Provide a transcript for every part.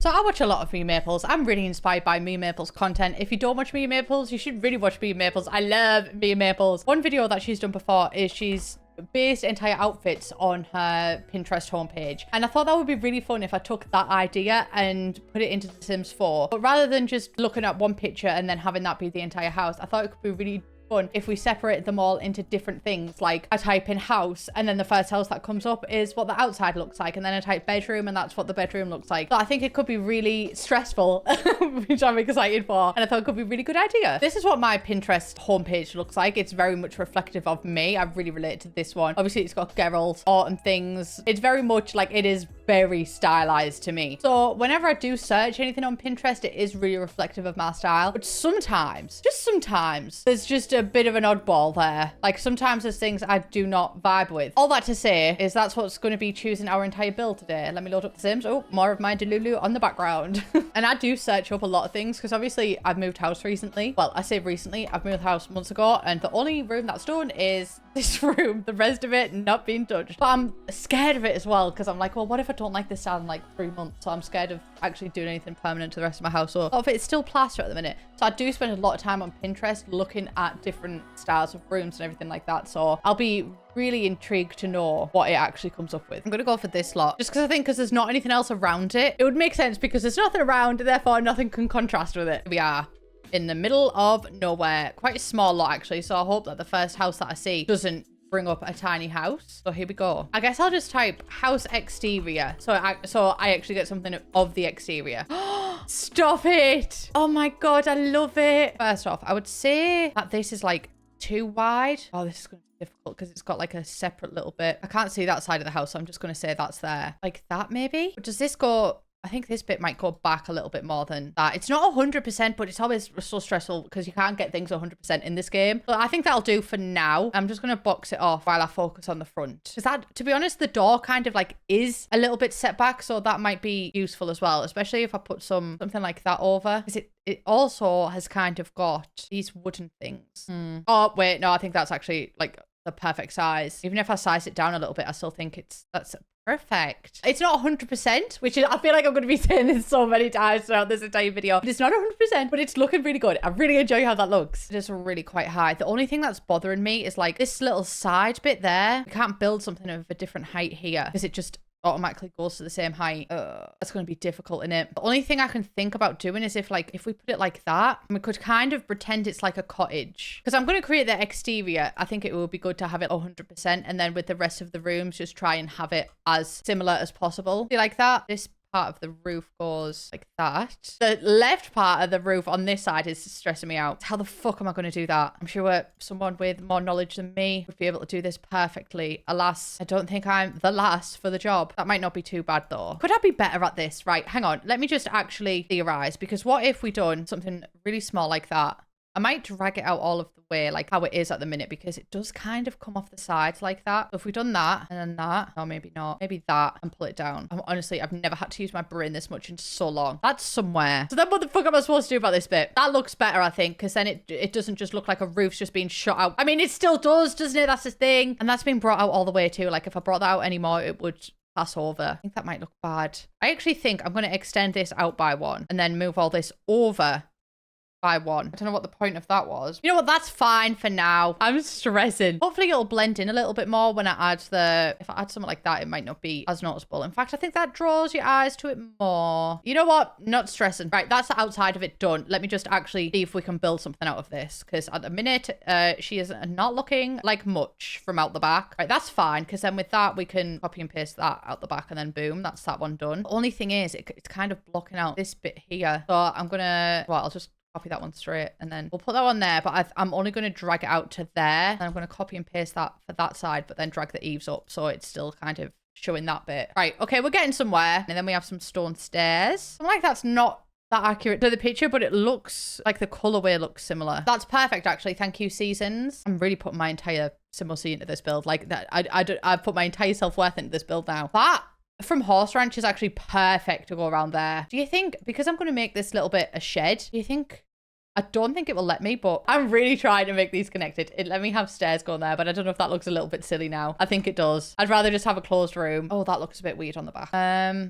So I watch a lot of Me Maples. I'm really inspired by Me Maples content. If you don't watch Me Maples, you should really watch Me Maples. I love Me Maples. One video that she's done before is she's based entire outfits on her Pinterest homepage. And I thought that would be really fun if I took that idea and put it into The Sims 4. But rather than just looking at one picture and then having that be the entire house, I thought it could be really fun if we separate them all into different things. Like I type in house and then the first house that comes up is what the outside looks like, and then I type bedroom and that's what the bedroom looks like. So I think it could be really stressful, which I'm excited for, and I thought it could be a really good idea. This is what my Pinterest homepage looks like. It's very much reflective of me. I really relate to this one. Obviously it's got Geralt, autumn things. It's very much like, it is very stylized to me. So whenever I do search anything on Pinterest, it is really reflective of my style. But sometimes, just sometimes, there's just a bit of an oddball there. Like sometimes there's things I do not vibe with. All that to say is that's what's going to be choosing our entire build today. Let me load up The Sims. Oh, more of my Delulu on the background. And I do search up a lot of things because obviously I've moved house recently. Well, I say recently, I've moved house months ago, and the only room that's done is this room. The rest of it not being touched. But I'm scared of it as well because I'm like, well, what if I don't like this style in like 3 months? So I'm scared of actually doing anything permanent to the rest of my house. So if it's still plaster at the minute. So I do spend a lot of time on Pinterest looking at different styles of rooms and everything like that. So I'll be really intrigued to know what it actually comes up with. I'm gonna go for this lot just because I think, because there's not anything else around it, it would make sense because there's nothing around, therefore nothing can contrast with it. We are in the middle of nowhere. Quite a small lot actually, so I hope that the first house that I see doesn't bring up a tiny house. So here we go. I guess I'll just type house exterior, so I actually get something of the exterior. Stop it. Oh my god, I love it. First off, I would say that this is like too wide. Oh, this is gonna be difficult because it's got like a separate little bit. I can't see that side of the house, so I'm just gonna say that's there, like that maybe. But does this go, I think this bit might go back a little bit more than that. It's not 100%, but it's always so stressful because you can't get things 100% in this game. So I think that'll do for now. I'm just going to box it off while I focus on the front. Because that, to be honest, the door kind of like is a little bit set back. So that might be useful as well, especially if I put something like that over. Because it also has kind of got these wooden things. Oh, wait, no, I think that's actually like the perfect size. Even if I size it down a little bit, I still think that's perfect. It's not 100%, which is, I feel like I'm going to be saying this so many times throughout this entire video. But it's not 100%, but it's looking really good. I really enjoy how that looks. It is really quite high. The only thing that's bothering me is like this little side bit there. You can't build something of a different height here because it just automatically goes to the same height. That's going to be difficult, in it. The only thing I can think about doing is if we put it like that, we could kind of pretend it's like a cottage, because I'm going to create the exterior. I think it would be good to have it 100%, and then with the rest of the rooms just try and have it as similar as possible. See, like that. This part of the roof goes like that. The left part of the roof on this side is stressing me out. How the fuck am I going to do that? I'm sure someone with more knowledge than me would be able to do this perfectly. Alas, I don't think I'm the last for the job. That might not be too bad though. Could I be better at this? Right, hang on. Let me just actually theorize, because what if we done something really small like that? I might drag it out all of the way like how it is at the minute, because it does kind of come off the sides like that. So if we done that and then that, or maybe not, maybe that, and pull it down. Honestly, I've never had to use my brain this much in so long. That's somewhere. So then what the fuck am I supposed to do about this bit? That looks better, I think, because then it doesn't just look like a roof's just being shot out. I mean, it still does, doesn't it? That's the thing. And that's been brought out all the way too. Like if I brought that out anymore, it would pass over. I think that might look bad. I actually think I'm going to extend this out by 1 and then move all this over by 1. I don't know what the point of that was. You know what? That's fine for now. I'm stressing. Hopefully it'll blend in a little bit more when I add if I add something like that, it might not be as noticeable. In fact, I think that draws your eyes to it more. You know what? Not stressing. Right, that's the outside of it done. Let me just actually see if we can build something out of this, because at the minute, she is not looking like much from out the back. Right, that's fine, because then with that, we can copy and paste that out the back, and then boom, that's that one done. The only thing is, it's kind of blocking out this bit here. So I'm gonna, well, I'll just copy that one straight, and then we'll put that one there, but I'm only going to drag it out to there, and I'm going to copy and paste that for that side, but then drag the eaves up so it's still kind of showing that bit. Right, okay, we're getting somewhere. And then we have some stone stairs. I'm like, that's not that accurate to the picture, but it looks like the colorway looks similar. That's perfect, actually. Thank you, Seasons. I'm really putting my entire Simulsi into this build. Like that, I've put my entire self-worth into this build now. That from Horse Ranch is actually perfect to go around there. Do you think, because I'm going to make this little bit a shed, do you think I don't think it will let me, but I'm really trying to make these connected. It let me have stairs going there, but I don't know if that looks a little bit silly now. I think it does. I'd rather just have a closed room. Oh, that looks a bit weird on the back.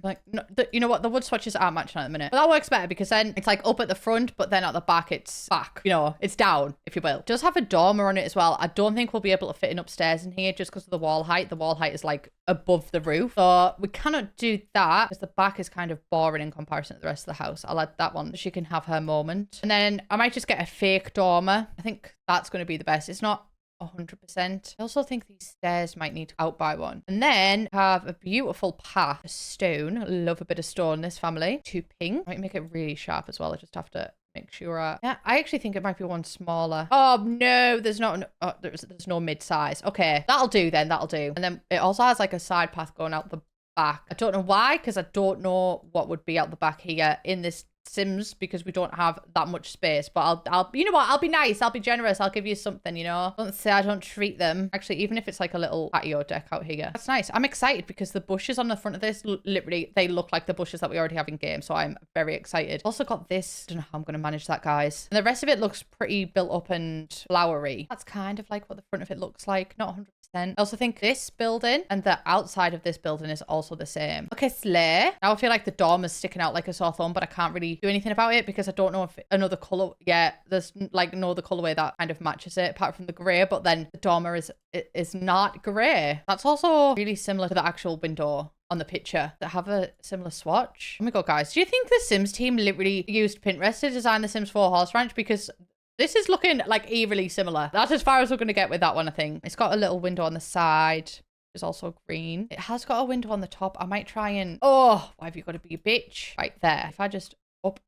Like, no, you know what? The wood swatches aren't matching at the minute. But that works better because then it's like up at the front, but then at the back, it's back. You know, it's down, if you will. It does have a dormer on it as well. I don't think we'll be able to fit in upstairs in here just because of the wall height. The wall height is like above the roof. So we cannot do that because the back is kind of boring in comparison to the rest of the house. I'll add that one so she can have her moment. And then I might just get a fake dormer. I think that's going to be the best. It's not 100%. I also think these stairs might need to out by one. And then have a beautiful path, a stone. Love a bit of stone, this family. 2 pink. Might make it really sharp as well. I just have to make sure. Yeah, I actually think it might be one smaller. Oh no, there's not. Oh, there's no mid-size. Okay, that'll do then. That'll do. And then it also has like a side path going out the back. I don't know why, because I don't know what would be out the back here in this Sims because we don't have that much space. But I'll you know what, I'll be nice, I'll be generous, I'll give you something, you know. Don't say I don't treat them. Actually, even if it's like a little patio deck out here, that's nice. I'm excited because the bushes on the front of this literally, they look like the bushes that we already have in game, so I'm very excited. Also got this. I don't know how I'm going to manage that, guys. And the rest of it looks pretty built up and flowery. That's kind of like what the front of it looks like. Not 100%. I also think this building and the outside of this building is also the same. Okay, slay. Now I feel like the dormer's sticking out like a sore thumb, but I can't really do anything about it because I don't know if another color. Yeah, there's like no other colorway that kind of matches it apart from the gray, but then the dormer is not gray. That's also really similar to the actual window on the picture that have a similar swatch. Oh my god, guys, do you think the Sims team literally used Pinterest to design the Sims 4 horse ranch? Because this is looking like eerily similar. That's as far as we're going to get with that one, I think. It's got a little window on the side. It's also green. It has got a window on the top. I might try and... Oh, why have you got to be a bitch? Right there. If I just up,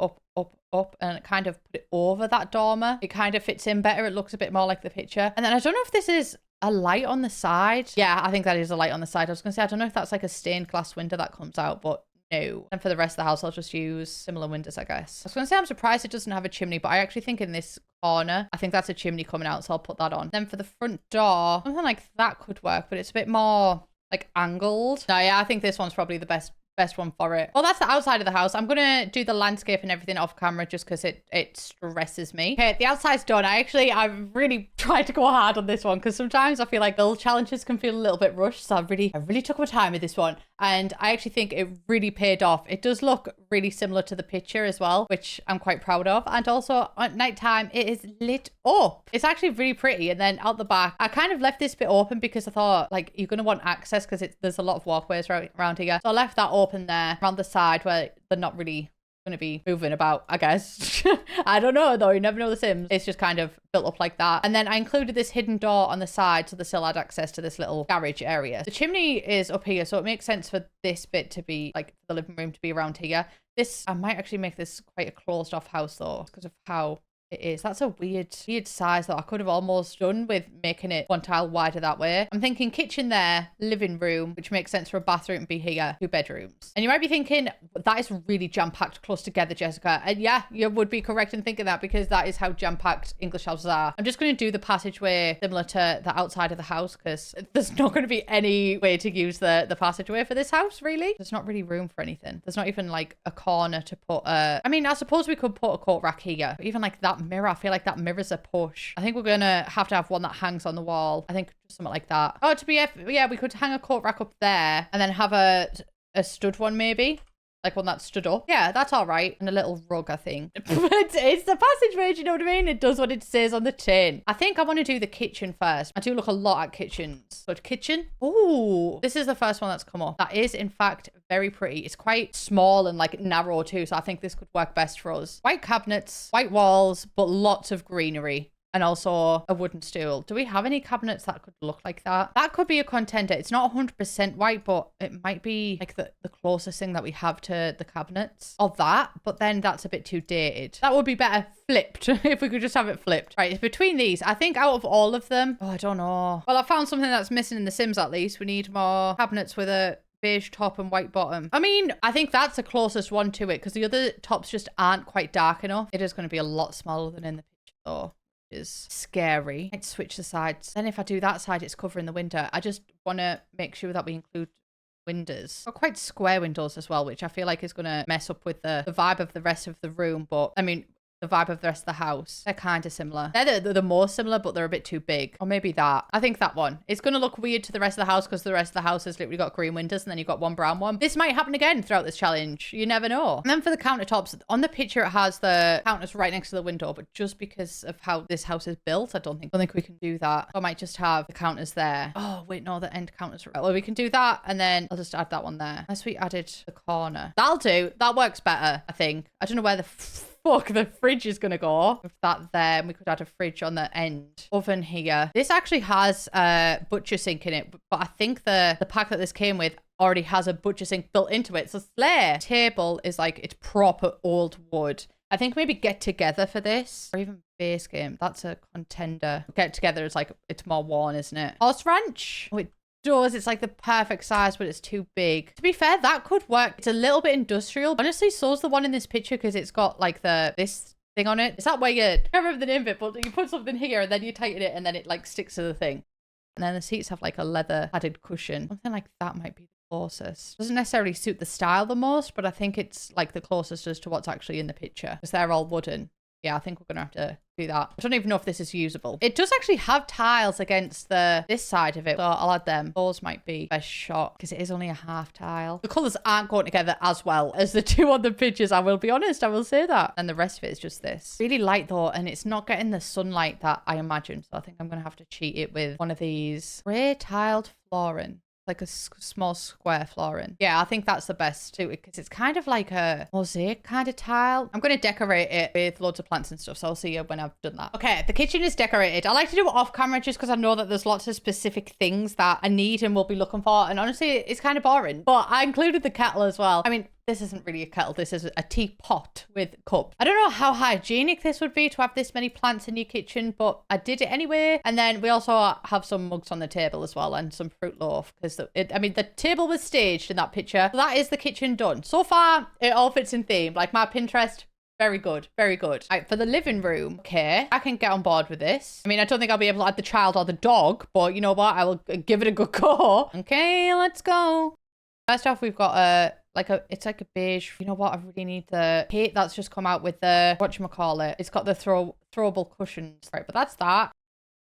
and kind of put it over that dormer, it kind of fits in better. It looks a bit more like the picture. And then I don't know if this is a light on the side. Yeah, I think that is a light on the side. I was going to say, I don't know if that's like a stained glass window that comes out, but no. And for the rest of the house, I'll just use similar windows, I guess. I was going to say I'm surprised it doesn't have a chimney, but I actually think in this corner, I think that's a chimney coming out, so I'll put that on. Then for the front door, something like that could work, but it's a bit more like angled. No, yeah, I think this one's probably the best one for it. Well, that's the outside of the house. I'm gonna do the landscape and everything off camera just because it stresses me. Okay, the outside's done. I've really tried to go hard on this one because sometimes I feel like build challenges can feel a little bit rushed, so I really took my time with this one, and I actually think it really paid off. It does look really similar to the picture as well, which I'm quite proud of. And also at nighttime it is lit up. It's actually really pretty. And then out the back, I kind of left this bit open because I thought like you're gonna want access because there's a lot of walkways around here, so I left that open there around the side where they're not really going to be moving about, I guess. I don't know though, you never know the Sims. It's just kind of built up like that. And then I included this hidden door on the side so they still had access to this little garage area. The chimney is up here, so it makes sense for this bit to be like the living room to be around here. This, I might actually make this quite a closed off house though because of how it is. That's a weird size that I could have almost done with making it one tile wider that way. I'm thinking kitchen there, living room, which makes sense for a bathroom to be here, 2 bedrooms. And you might be thinking, that is really jam-packed close together, Jessica. And yeah, you would be correct in thinking that because that is how jam-packed English houses are. I'm just going to do the passageway similar to the outside of the house because there's not going to be any way to use the passageway for this house, really. There's not really room for anything. There's not even like a corner to put I mean, I suppose we could put a coat rack here, but even like that mirror, I feel like that mirror's a push. I think we're gonna have to have one that hangs on the wall. I think just something like that. Oh, yeah, we could hang a coat rack up there and then have a stud one maybe. Like one that stood up. Yeah, that's all right. And a little rug, I think. But it's the passageway, do you know what I mean? It does what it says on the tin. I think I want to do the kitchen first. I do look a lot at kitchens. So kitchen. Oh, this is the first one that's come up. That is, in fact, very pretty. It's quite small and like narrow too. So I think this could work best for us. White cabinets, white walls, but lots of greenery. And also a wooden stool. Do we have any cabinets that could look like that? That could be a contender. It's not 100% white, but it might be like the closest thing that we have to the cabinets of that. But then that's a bit too dated. That would be better flipped if we could just have it flipped. Right, it's between these. I think out of all of them, oh, I don't know. Well, I found something that's missing in the Sims at least. We need more cabinets with a beige top and white bottom. I mean, I think that's the closest one to it because the other tops just aren't quite dark enough. It is going to be a lot smaller than in the picture though. Is scary. I'd switch the sides. Then if I do that side, it's covering the window. I just want to make sure that we include windows. Or quite square windows as well, which I feel like is going to mess up with the vibe of the rest of the room. But I mean, the vibe of the rest of the house. They're kind of similar. They're the more similar, but they're a bit too big. Or maybe that. I think that one. It's going to look weird to the rest of the house because the rest of the house has literally got green windows and then you've got one brown one. This might happen again throughout this challenge. You never know. And then for the countertops, on the picture, it has the counters right next to the window, but just because of how this house is built, I don't think we can do that. I might just have the counters there. Oh, wait, no, the end counters. Well, we can do that. And then I'll just add that one there. Unless we added the corner. That'll do. That works better, I think. I don't know where the fuck the fridge is gonna go. With that there, and we could add a fridge on the end. Oven here. This actually has a butcher sink in it, but I think the pack that this came with already has a butcher sink built into it. So Slayer table is like, it's proper old wood. I think maybe Get Together for this, or even Base Game. That's a contender. Get Together is like, it's more worn, isn't it? Horse Ranch. Oh, it does. It's like the perfect size, but it's too big. To be fair, that could work. It's a little bit industrial. Honestly, so's the one in this picture because it's got like this thing on it. Is that where you, I can't remember the name of it, but you put something here and then you tighten it and then it like sticks to the thing. And then the seats have like a leather padded cushion. Something like that might be the closest. Doesn't necessarily suit the style the most, but I think it's like the closest as to what's actually in the picture because they're all wooden. Yeah, I think we're gonna have to do that. I don't even know if this is usable. It does actually have tiles against this side of it, so I'll add them. Those might be best shot because it is only a half tile. The colours aren't going together as well as the two on the pictures. I will be honest, I will say that. And the rest of it is just this. Really light though, and it's not getting the sunlight that I imagined. So I think I'm gonna have to cheat it with one of these grey tiled flooring. Like a small square flooring. Yeah, I think that's the best too because it's kind of like a mosaic kind of tile. I'm going to decorate it with loads of plants and stuff, so I'll see you when I've done that. Okay, the kitchen is decorated. I like to do it off camera just because I know that there's lots of specific things that I need and will be looking for, and honestly it's kind of boring, but I included the kettle as well. I mean, this isn't really a kettle. This is a teapot with cup. I don't know how hygienic this would be to have this many plants in your kitchen, but I did it anyway. And then we also have some mugs on the table as well and some fruit loaf because the table was staged in that picture. So that is the kitchen done. So far, it all fits in theme. Like my Pinterest, very good. Very good. All right, for the living room, okay, I can get on board with this. I mean, I don't think I'll be able to add the child or the dog, but you know what? I will give it a good go. Okay, let's go. First off, we've got it's like a beige. You know what? I really need the paint that's just come out with the, whatchamacallit. It's got the throwable cushions. Right, but that's that.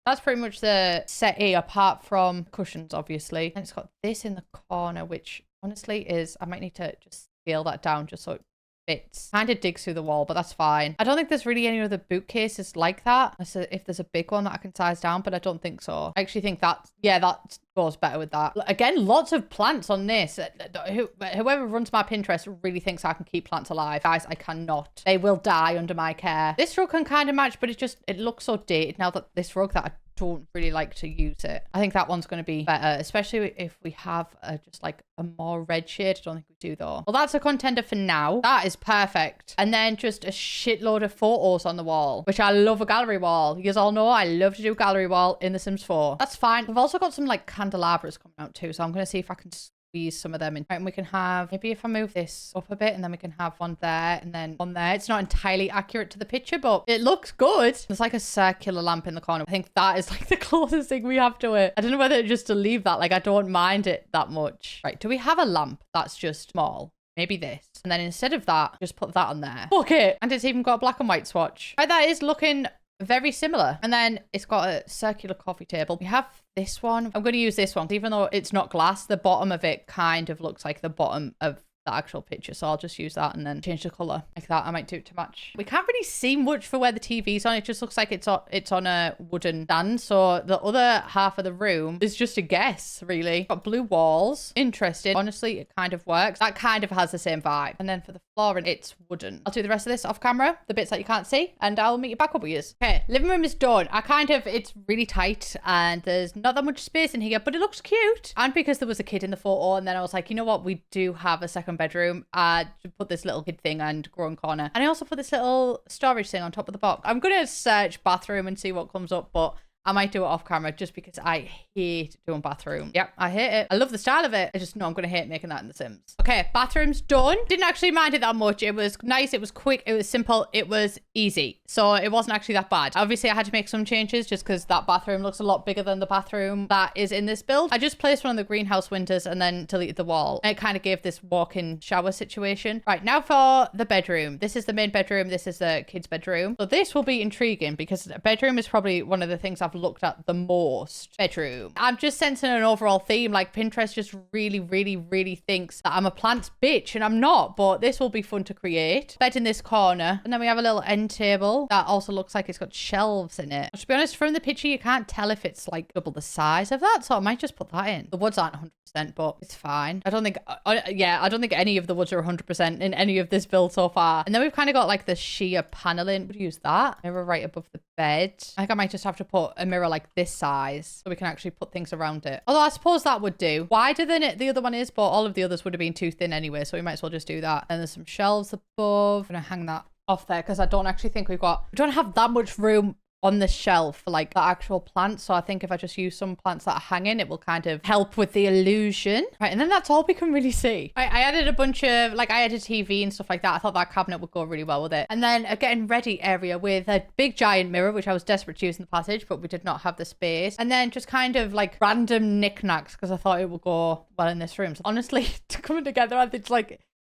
That's pretty much the settee apart from cushions, obviously. And it's got this in the corner, which honestly is, I might need to just scale that down just so it fits. Kind of digs through the wall, but that's fine. I don't think there's really any other bookcases like that. If there's a big one that I can size down, but I don't think so. I actually think that, yeah, that goes better with that. Again, lots of plants on this. Whoever runs my Pinterest really thinks I can keep plants alive. Guys, I cannot. They will die under my care. This rug can kind of match, but it looks so dated now that this rug that I don't really like to use it. I think that one's going to be better, especially if we have just like a more red shade. I don't think we do though. Well, that's a contender for now. That is perfect. And then just a shitload of photos on the wall, which I love a gallery wall. You guys all know I love to do gallery wall in The Sims 4. That's fine. We've also got some like candelabras coming out too, so I'm going to see if I can squeeze some of them in. Right, and we can have, maybe if I move this up a bit and then we can have one there and then one there. It's not entirely accurate to the picture, but it looks good. There's like a circular lamp in the corner. I think that is like the closest thing we have to it. I don't know whether just to leave that. Like I don't mind it that much. Right, do we have a lamp that's just small? Maybe this. And then instead of that, just put that on there. Okay. And it's even got a black and white swatch. Right, that is looking very similar. And then it's got a circular coffee table. We have this one. I'm going to use this one. Even though it's not glass, the bottom of it kind of looks like the bottom of the actual picture. So I'll just use that and then change the color like that. I might do it to match. We can't really see much for where the TV's on. It just looks like it's on a wooden stand. So the other half of the room is just a guess, really. Got blue walls. Interesting. Honestly, it kind of works. That kind of has the same vibe. And then for the flooring, it's wooden. I'll do the rest of this off camera, the bits that you can't see, and I'll meet you back up with you. Okay, living room is done. It's really tight and there's not that much space in here, but it looks cute. And because there was a kid in the photo, and then I was like, you know what? We do have a second bedroom. I put this little kid thing and grown corner. And I also put this little storage thing on top of the box. I'm going to search bathroom and see what comes up, but I might do it off camera just because I hate doing bathroom. Yep, I hate it. I love the style of it. I just know I'm going to hate making that in The Sims. Okay, bathroom's done. Didn't actually mind it that much. It was nice. It was quick. It was simple. It was easy. So it wasn't actually that bad. Obviously, I had to make some changes just because that bathroom looks a lot bigger than the bathroom that is in this build. I just placed one of the greenhouse windows and then deleted the wall. And it kind of gave this walk-in shower situation. Right, now for the bedroom. This is the main bedroom. This is the kids' bedroom. So this will be intriguing because the bedroom is probably one of the things I've looked at the most. Bedroom. I'm just sensing an overall theme. Like Pinterest just really thinks that I'm a plant bitch and I'm not, but this will be fun to create. Bed in this corner. And then we have a little end table that also looks like it's got shelves in it. To be honest, from the picture, you can't tell if it's like double the size of that. So I might just put that in. The woods aren't 100%, but it's fine. I don't think any of the woods are 100% in any of this build so far. And then we've kind of got like the sheer paneling. Would use that. Mirror right above the bed. I think I might just have to put a mirror like this size so we can actually put things around it. Although I suppose that would do. Wider than the other one is, but all of the others would have been too thin anyway, so we might as well just do that. And there's some shelves above. I'm gonna hang that off there because I don't actually think we don't have that much room on the shelf for like the actual plants. So I think if I just use some plants that are hanging, it will kind of help with the illusion. Right, and then that's all we can really see. I added a bunch of, like I added TV and stuff like that. I thought that cabinet would go really well with it. And then a getting ready area with a big giant mirror, which I was desperate to use in the passage, but we did not have the space. And then just kind of like random knickknacks because I thought it would go well in this room. So honestly, coming together, I think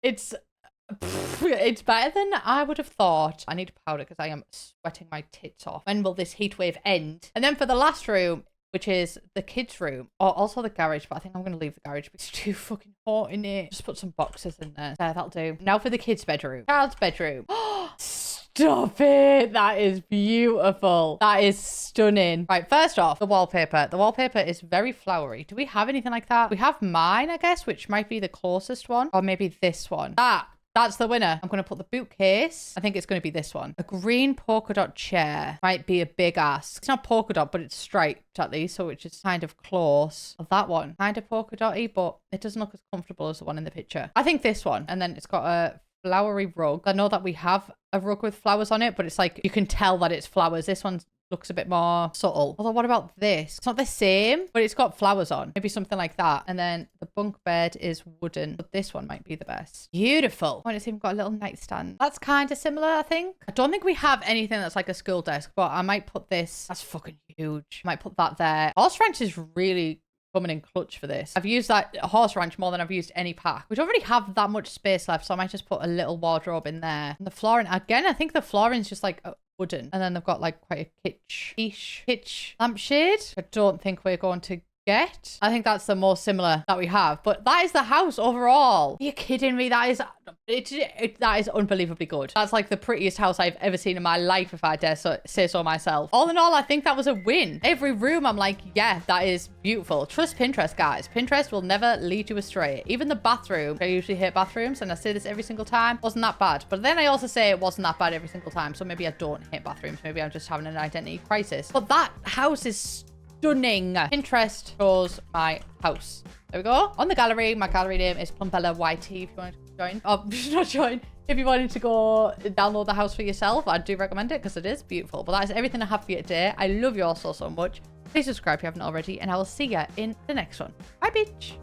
it's better than I would have thought. I need powder because I am sweating my tits off. When will this heat wave end? And then for the last room, which is the kids' room, or also the garage, but I think I'm going to leave the garage because it's too fucking hot in it. Just put some boxes in there. Yeah, that'll do. Now for the kids' bedroom. Child's bedroom. Stop it. That is beautiful. That is stunning. Right, first off, the wallpaper. The wallpaper is very flowery. Do we have anything like that? We have mine, I guess, which might be the closest one, or maybe this one. That's the winner. I'm going to put the bookcase. I think it's going to be this one. A green polka dot chair might be a big ask. It's not polka dot, but it's striped at least, so which is kind of close. That one, kind of polka dotty, but it doesn't look as comfortable as the one in the picture. I think this one. And then it's got a flowery rug. I know that we have a rug with flowers on it, but it's like you can tell that it's flowers. This one looks a bit more subtle. Although what about this? It's not the same, but it's got flowers on. Maybe something like that. And then the bunk bed is wooden, but this one might be the best. Beautiful. Oh, and it's even got a little nightstand. That's kind of similar, I think. I don't think we have anything that's like a school desk, but I might put this. That's fucking huge. I might put that there. Horse ranch is really coming in clutch for this. I've used that horse ranch more than I've used any pack. We don't really have that much space left, so I might just put a little wardrobe in there. And the flooring, again, I think the flooring's just like wooden. And then they've got like quite a kitsch lampshade. I don't think we're going to get. I think that's the most similar that we have. But that is the house overall. Are you kidding me? That is unbelievably good. That's like the prettiest house I've ever seen in my life, if I dare say so myself. All in all, I think that was a win. Every room, I'm like, yeah, that is beautiful. Trust Pinterest, guys. Pinterest will never lead you astray. Even the bathroom. I usually hate bathrooms, and I say this every single time. Wasn't that bad. But then I also say it wasn't that bad every single time. So maybe I don't hate bathrooms. Maybe I'm just having an identity crisis. But that house is stunning. Pinterest shows my house. There we go. On the gallery, my gallery name is plumbellayt if you wanted to join. Oh, not join. If you wanted to go download the house for yourself, I do recommend it because it is beautiful. But that is everything I have for you today. I love you all so much. Please subscribe if you haven't already, and I will see you in the next one. Bye, bitch.